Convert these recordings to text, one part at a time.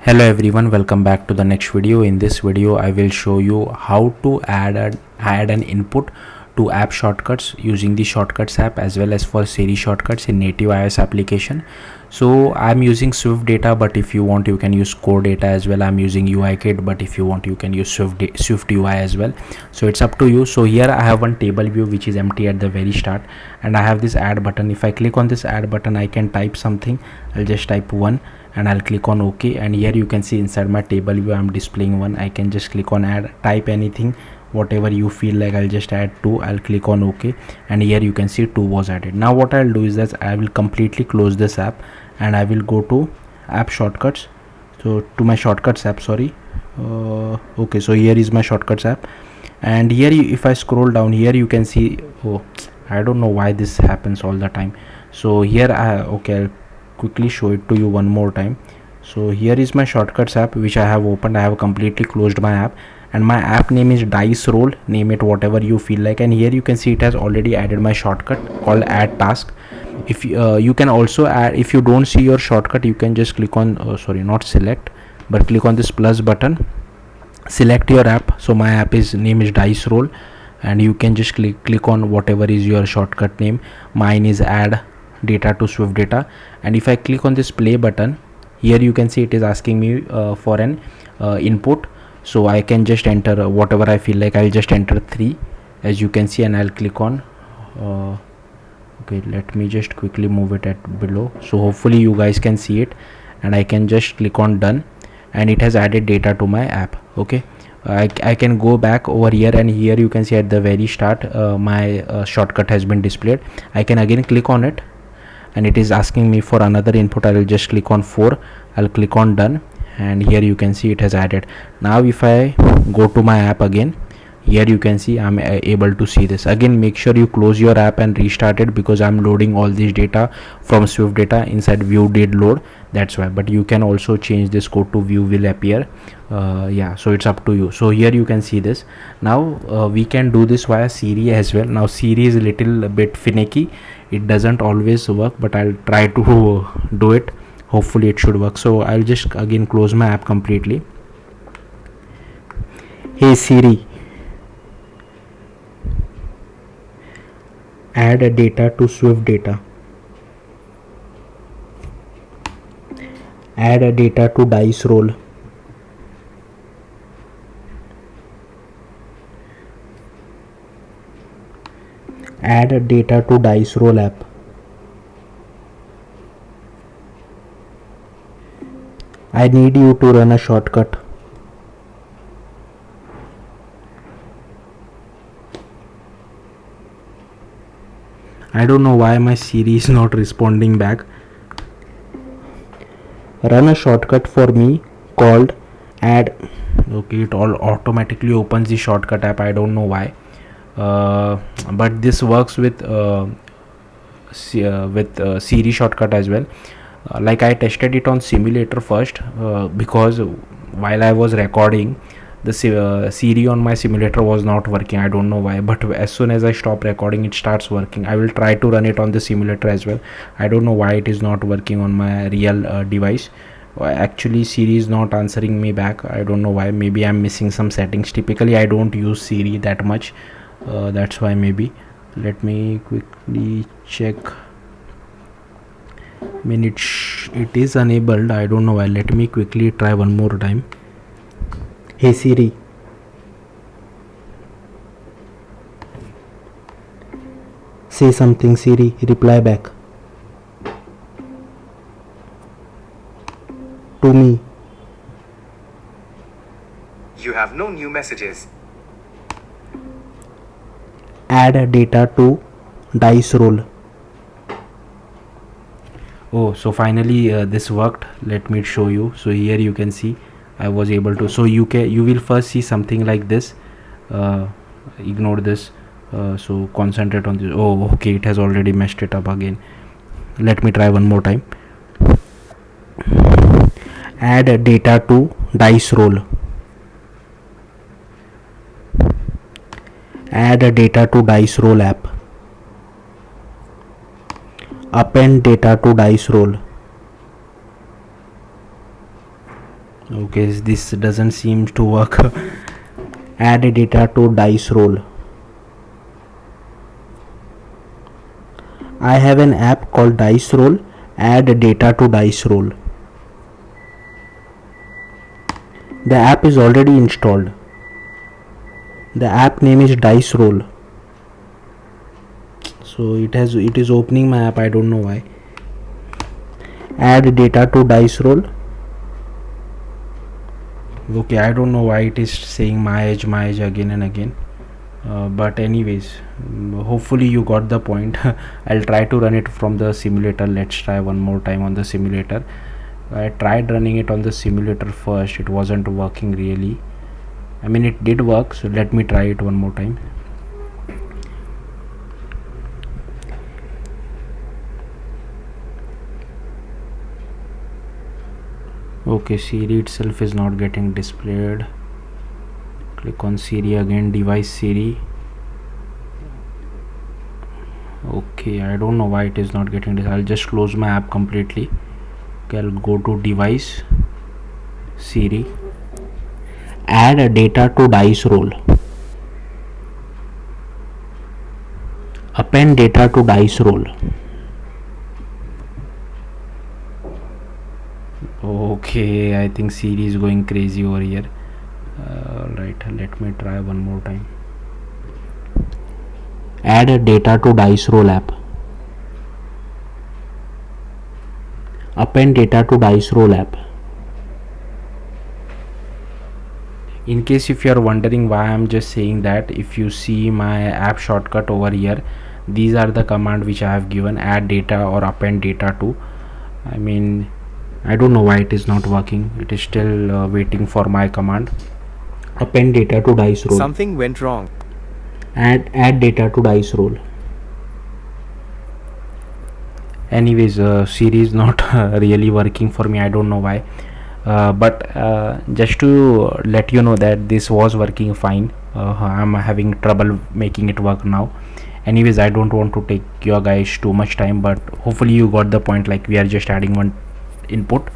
Hello everyone, welcome back to the next video. In this video I will show you how to add an input to app shortcuts using the shortcuts app as well as for Siri shortcuts in native iOS application. So I'm using Swift data, but if you want you can use core data as well. I'm using UI kit, but if you want you can use Swift UI as well. So it's up to you. So here I have one table view which is empty at the very start, and I have this add button. If I click on this add button, I can type something. I'll just type 1 and I'll click on OK, and here you can see inside my table view I'm displaying 1. I can just click on add, type anything whatever you feel like. I'll just add 2. I'll click on OK, and here you can see 2 was added. Now what I'll do is that I will completely close this app and I will go to app shortcuts. So to my shortcuts app, sorry. Okay, so here is my shortcuts app, and here if I scroll down here you can see, oh, I don't know why this happens all the time. So here I'll quickly show it to you one more time. So here is my shortcuts app which I have opened. I have completely closed my app, and my app name is dice roll. Name it whatever you feel like, and here you can see it has already added my shortcut called add task. If you can also add, if you don't see your shortcut you can just click on not select, but click on this plus button, select your app. So my app name is dice roll, and you can just click on whatever is your shortcut name. Mine is add data to Swift data, and if I click on this play button, here you can see it is asking me for an input. So I can just enter whatever I feel like. I'll just enter 3 as you can see, and I'll click on okay, let me just quickly move it at below so hopefully you guys can see it, and I can just click on done, and it has added data to my app. Okay, I can go back over here, and here you can see at the very start my shortcut has been displayed. I can again click on it, and it is asking me for another input. I will just click on 4. I'll click on done, and here you can see it has added. Now if I go to my app again, here you can see I'm able to see this. Again, make sure you close your app and restart it, because I'm loading all this data from Swift data inside view did load, that's why. But you can also change this code to view will appear. Yeah, so it's up to you. So here you can see this. Now we can do this via Siri as well. Now Siri is a little bit finicky, it doesn't always work, but I'll try to do it. Hopefully it should work. So I'll just again close my app completely. Hey Siri, add a data to Swift data. Add a data to dice roll. Add a data to dice roll app. I need you to run a shortcut. I don't know why my Siri is not responding back. Run a shortcut for me called add. Okay, it all automatically opens the shortcut app. I don't know why, but this works with Siri shortcut as well. Like I tested it on simulator first, because while I was recording, the Siri on my simulator was not working. I don't know why, but as soon as I stop recording it starts working. I will try to run it on the simulator as well. I don't know why it is not working on my real device. Actually Siri is not answering me back. I don't know why. Maybe I'm missing some settings. Typically I don't use Siri that much, that's why maybe. Let me quickly check. I mean it is enabled. I don't know why. Let me quickly try one more time. Hey Siri, say something. Siri, reply back to me. You have no new messages. Add a data to dice roll. Oh, so finally this worked. Let me show you. So here you can see I was able to. So you will first see something like this. Ignore this. So concentrate on this. Oh, okay, it has already messed it up again. Let me try one more time. Add a data to dice roll. Add a data to dice roll app. Append data to dice roll. Okay, this doesn't seem to work. Add data to dice roll. I have an app called dice roll. Add data to dice roll. The app is already installed. The app name is dice roll. So it is opening my app. I don't know why. Add data to dice roll. Okay, I don't know why it is saying my age again and again. But anyways, hopefully you got the point. I'll try to run it from the simulator. Let's try one more time on the simulator. I tried running it on the simulator first. It wasn't working really. I mean, it did work, so let me try it one more time. Okay, Siri itself is not getting displayed. Click on Siri again, device Siri. Okay, I don't know why it is not getting this. I'll just close my app completely. Okay, I'll go to device Siri. Add a data to dice roll. Append data to dice roll. Okay, I think Siri is going crazy over here. Right, let me try one more time. Add a data to dice roll app. Append data to dice roll app. In case if you are wondering why I'm just saying that, if you see my app shortcut over here, these are the command which I have given: add data or append data to. I mean, I don't know why it is not working. It is still waiting for my command. Append data to dice roll. Something went wrong. Add data to dice roll. Anyways, Siri is not really working for me. I don't know why. But just to let you know that this was working fine. I'm having trouble making it work now. Anyways, I don't want to take your guys too much time, but hopefully you got the point. Like, we are just adding one input.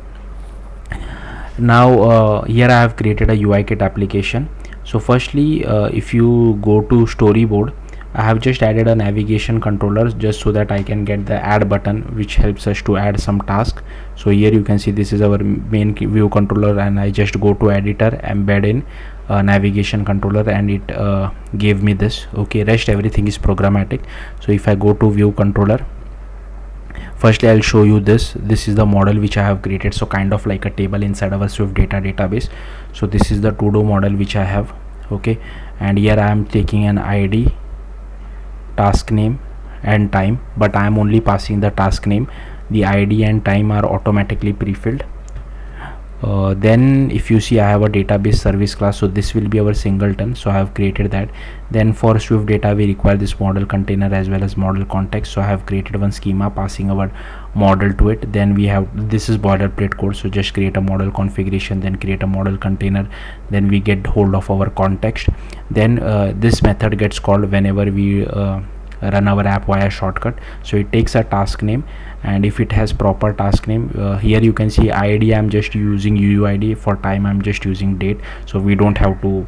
Now here I have created a UI kit application. So firstly, if you go to storyboard, I have just added a navigation controller just so that I can get the add button, which helps us to add some task. So here you can see this is our main view controller, and I just go to editor, embed in navigation controller, and it gave me this. Okay, rest everything is programmatic. So if I go to view controller, firstly I'll show you this is the model which I have created, so kind of like a table inside our Swift data database. So this is the to do model which I have. Okay, and here I am taking an ID, task name and time, but I am only passing the task name. The ID and time are automatically pre-filled. Then if you see, I have a database service class, so this will be our singleton, so I have created that. Then for Swift data we require this model container as well as model context, so I have created one schema passing our model to it. Then we have, this is boilerplate code, so just create a model configuration, then create a model container, then we get hold of our context. Then this method gets called whenever we run our app via shortcut. So it takes a task name, and if it has proper task name, here you can see ID I'm just using UUID, for time I'm just using date, so we don't have to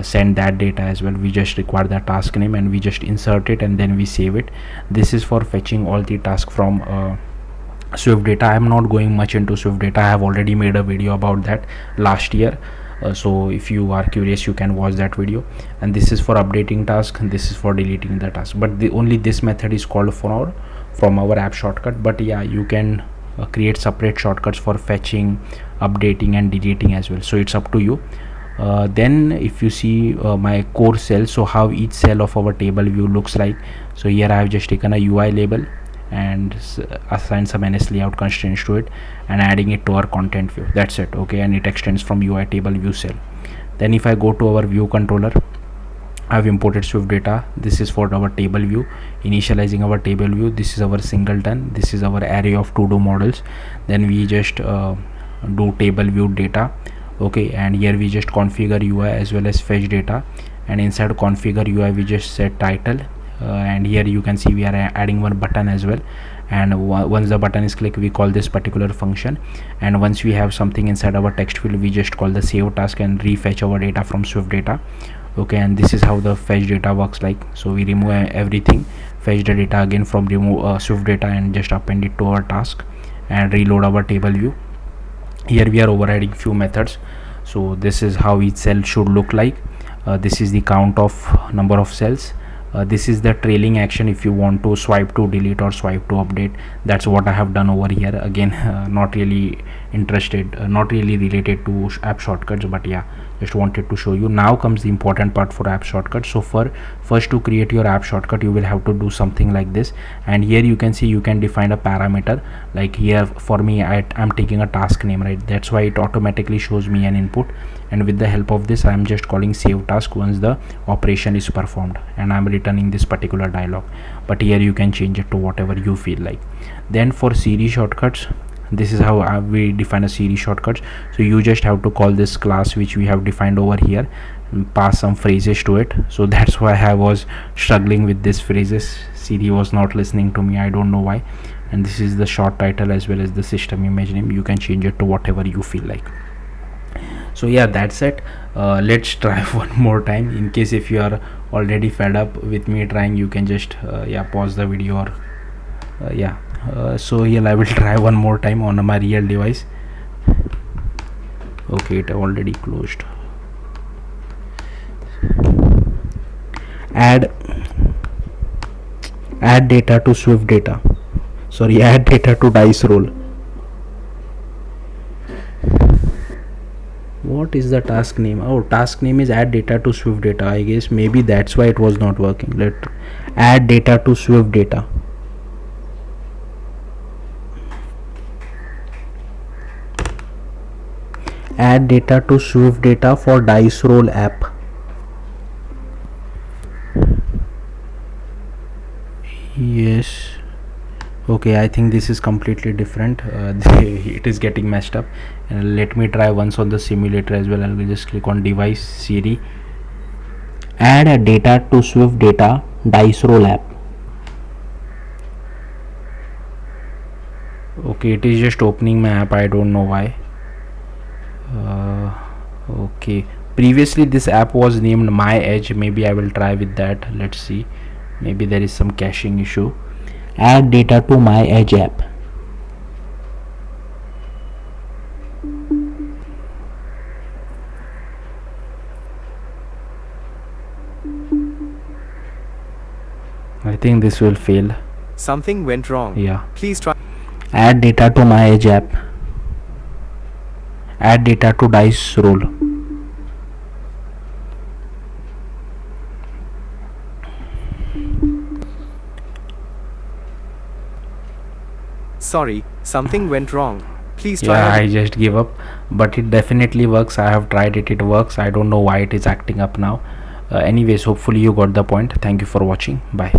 send that data as well. We just require the task name and we just insert it and then we save it. This is for fetching all the tasks from Swift data. I am not going much into Swift data. I have already made a video about that last year. So if you are curious, you can watch that video. And this is for updating task, and this is for deleting the task, but only this method is called from our app shortcut. But yeah, you can create separate shortcuts for fetching, updating and deleting as well, so it's up to you. Then if you see my core cell, so how each cell of our table view looks like, so here I have just taken a UI label and assign some NS layout constraints to it and adding it to our content view. That's it. Okay, and it extends from UI table view cell. Then if I go to our view controller, I have imported Swift data. This is for our table view, initializing our table view. This is our singleton, this is our array of to do models. Then we just do table view data. Okay, and here we just configure UI as well as fetch data, and inside configure UI we just set title. And here you can see we are adding one button as well, and once the button is clicked, we call this particular function. And once we have something inside our text field, we just call the save task and refetch our data from Swift data. Okay, and this is how the fetch data works like. So we remove everything, fetch the data again from remove Swift data, and just append it to our task and reload our table view. Here we are overriding few methods. So this is how each cell should look like. This is the count of number of cells. This is the trailing action if you want to swipe to delete or swipe to update. That's what I have done over here. Again, not really interested, not really related to app shortcuts, but yeah, just wanted to show you. Now comes the important part for app shortcuts. So first to create your app shortcut, you will have to do something like this. And here you can see you can define a parameter. Like here for me, I'm taking a task name, right? That's why it automatically shows me an input, and with the help of this I'm just calling save task once the operation is performed, and I'm returning this particular dialog. But here you can change it to whatever you feel like. Then for series shortcuts, this is how we define a series shortcuts. So you just have to call this class which we have defined over here and pass some phrases to it. So that's why I was struggling with these phrases. Siri was not listening to me, I don't know why. And this is the short title as well as the system image name. You can change it to whatever you feel like. So yeah, that's it. Let's try one more time. In case if you are already fed up with me trying, you can just pause the video or so here I will try one more time on my real device. Okay, it already closed. Add data to Swift data, sorry, add data to dice roll. What is the task name? Oh, task name is add data to Swift data. I guess maybe that's why it was not working. Let add data to Swift data. Add data to Swift data for dice roll app. Yes. Okay, I think this is completely different. It is getting messed up. Let me try once on the simulator as well. I will just click on device, Siri, add a data to Swift data dice roll app. Okay, it is just opening my app, I don't know why. Okay, previously this app was named My Edge. Maybe I will try with that. Let's see, maybe there is some caching issue. Add data to My Edge app. I think this will fail. Something went wrong. Yeah. Please try. Add data to My Edge app. Add data to dice roll. Sorry, something went wrong. Please try. Yeah, I just give up, but it definitely works. I have tried it, it works. I don't know why it is acting up now. Anyways, hopefully you got the point. Thank you for watching. Bye.